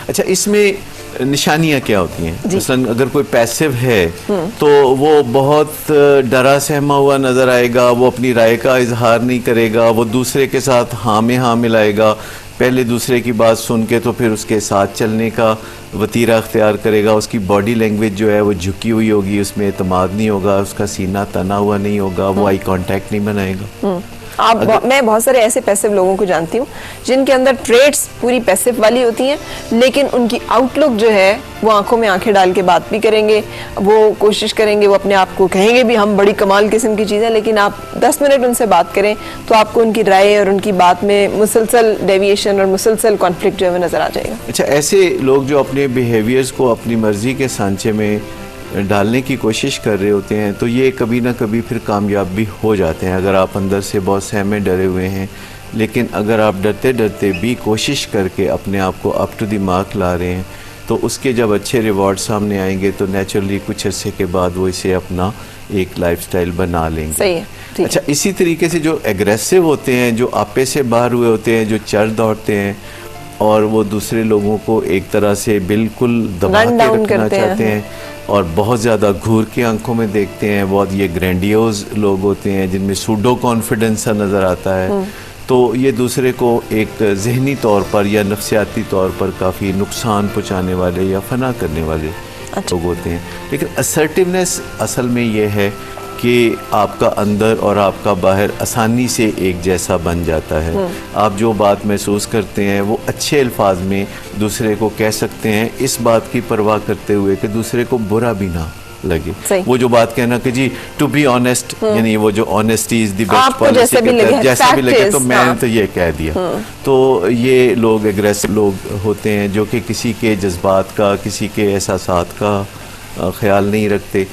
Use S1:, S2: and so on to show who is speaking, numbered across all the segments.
S1: अच्छा, इसमें निशानियां क्या होती हैं? मसलन अगर कोई पैसिव है तो वो बहुत डरा सहमा हुआ नजर आएगा, वो अपनी राय का इजहार नहीं करेगा, वो दूसरे के साथ हाँ में हाँ मिलाएगा, पहले दूसरे की बात सुन के तो फिर उसके साथ चलने का वतीरा अख्तियार करेगा, उसकी बॉडी लैंग्वेज जो है वो झुकी हुई होगी, उसमें एतमाद नहीं होगा, उसका सीना तना हुआ नहीं होगा, वो आई कांटेक्ट नहीं बनाएगा।
S2: मैं बहुत सारे ऐसे पैसिव लोगों को जानती हूँ जिनके अंदर ट्रेड्स पूरी पैसिव वाली होती हैं, लेकिन उनकी आउटलुक जो है वो आंखों में आंखें डाल के बात भी करेंगे, वो कोशिश करेंगे, वो अपने आप को कहेंगे भी हम बड़ी कमाल किस्म की चीज़ है, लेकिन आप 10 मिनट उनसे बात करें तो आपको उनकी राय और उनकी बात में मुसलसल डेविएशन और मुसलसल कॉन्फ्लिक्ट जो है वो नज़र आ जाएगा।
S1: अच्छा, ऐसे लोग जो अपने बिहेवियर्स को अपनी मर्जी के सांचे में डालने की कोशिश कर रहे होते हैं तो ये कभी ना कभी फिर कामयाब भी हो जाते हैं। अगर आप अंदर से बहुत सहमे डरे हुए हैं, लेकिन अगर आप डरते डरते भी कोशिश करके अपने आप को अप टू द मार्क ला रहे हैं तो उसके जब अच्छे रिवॉर्ड सामने आएंगे तो नेचुरली कुछ अरसे के बाद वो इसे अपना एक लाइफस्टाइल बना लेंगे।
S2: सही है।
S1: अच्छा, इसी तरीके से जो एग्रेसिव होते हैं, जो आपे से बाहर हुए होते हैं, जो चढ़ दौड़ते हैं और वो दूसरे लोगों को एक तरह से बिल्कुल दबा के रखना चाहते हैं और बहुत ज़्यादा घूर के आंखों में देखते हैं, बहुत ये ग्रैंडियोज लोग होते हैं जिनमें सूडो कॉन्फिडेंस सा नज़र आता है, तो ये दूसरे को एक जहनी तौर पर या नफ्सियाती तौर पर काफ़ी नुकसान पहुँचाने वाले या फना करने वाले लोग होते हैं। लेकिन असर्टिवनेस असल में ये है कि आपका अंदर और आपका बाहर आसानी से एक जैसा बन जाता है। आप जो बात महसूस करते हैं वो अच्छे अल्फाज में दूसरे को कह सकते हैं, इस बात की परवाह करते हुए कि दूसरे को बुरा भी ना लगे। वो जो बात कहना कि जी टू बी ऑनेस्ट, यानी वो जो honesty is the best policy, जैसा भी लगे तो मैंने तो ये कह दिया। तो ये लोग एग्रेसिव लोग होते हैं जो कि किसी के जज्बात का, किसी के एहसासात का ख्याल नहीं रखते।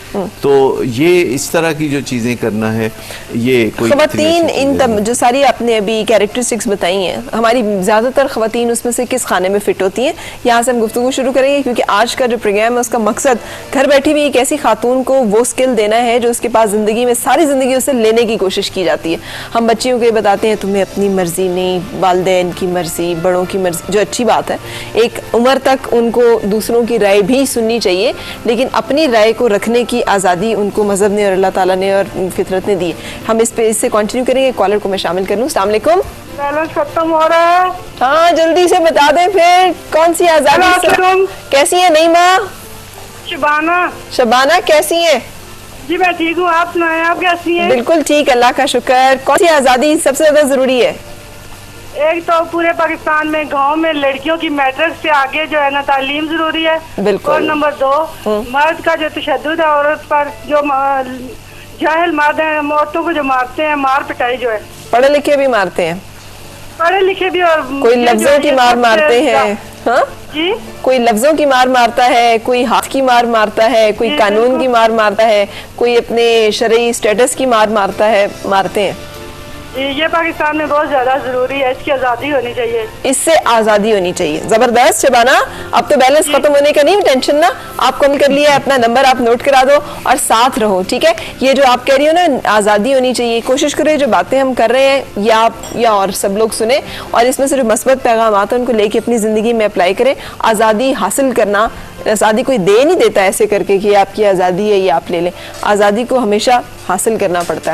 S1: तो ये इस तरह की जो चीज़ें करना है, ये कोई
S2: ख़वातीन इन जो सारी आपने अभी कैरेक्टरिस्टिक्स बताई हैं, हमारी ज़्यादातर ख़वातीन उसमें से किस खाने में फ़िट होती हैं? यहाँ से हम गुफ्तगू शुरू करेंगे क्योंकि आज का जो प्रोग्राम है उसका मकसद घर बैठी हुई एक ऐसी खातून को वो स्किल देना है जो उसके पास ज़िंदगी में सारी ज़िंदगी उससे लेने की कोशिश की जाती है। हम बच्चियों को ये बताते हैं तुम्हें अपनी मर्ज़ी नहीं, वालिदैन की मर्ज़ी, बड़ों की मर्ज़ी, जो अच्छी बात है। एक उम्र तक उनको दूसरों की राय भी सुननी चाहिए, लेकिन अपनी राय को रखने की आज़ादी उनको मज़हब ने और अल्लाह ताला ने और फितरत ने दी। हम इस पे इससे कंटिन्यू करेंगे। कॉलर को मैं शामिल कर लूँ। अस्सलाम वालेकुम।
S3: बैलेंस खत्म हो रहा है।
S2: हाँ, जल्दी से बता दें फिर कौन सी आज़ादी। कैसी है नईमा?
S3: शबाना।
S2: शबाना कैसी है?
S3: जी मैं ठीक हूँ, आप सुनाएं, आप कैसी हैं?
S2: बिल्कुल ठीक, अल्लाह का शुक्र। कौन सी आज़ादी सबसे ज़्यादा ज़रूरी है?
S3: एक तो पूरे पाकिस्तान में गांव में लड़कियों की मैट्रिक से आगे जो है ना तालीम जरूरी है।
S2: बिल्कुल।
S3: और नंबर 2 मर्द का जो तशद्दुद है औरत पर, जो जाहिल मर्द है औरतों को जो मारते हैं, मार पिटाई जो है,
S2: पढ़े लिखे भी मारते हैं,
S3: पढ़े लिखे भी, और
S2: कोई लफ्जों की मार मारते हैं। हाँ
S3: जी,
S2: कोई लफ्जों की मार मारता है, कोई हाथ की मार मारता है, कोई कानून की मार मारता है, कोई अपने शरई स्टेटस की मार मारता है, मारते हैं।
S3: ये पाकिस्तान में बहुत ज्यादा जरूरी है, इसकी आज़ादी होनी चाहिए,
S2: इससे आज़ादी होनी चाहिए। जबरदस्त शबाना, अब तो बैलेंस खत्म होने का नहीं टेंशन ना, आप कॉल कर लिया, अपना नंबर आप नोट करा दो और साथ रहो, ठीक है? ये जो आप कह रही हो ना आज़ादी होनी चाहिए, कोशिश करें जो बातें हम कर रहे हैं या आप या और सब लोग सुने और इसमें से जो मस्बत पैगाम आते हैं उनको लेके अपनी ज़िंदगी में अप्लाई करें। आज़ादी हासिल करना, आज़ादी कोई दे नहीं देता ऐसे करके कि आपकी आज़ादी है ये आप ले लें, आज़ादी को हमेशा हासिल करना पड़ता है।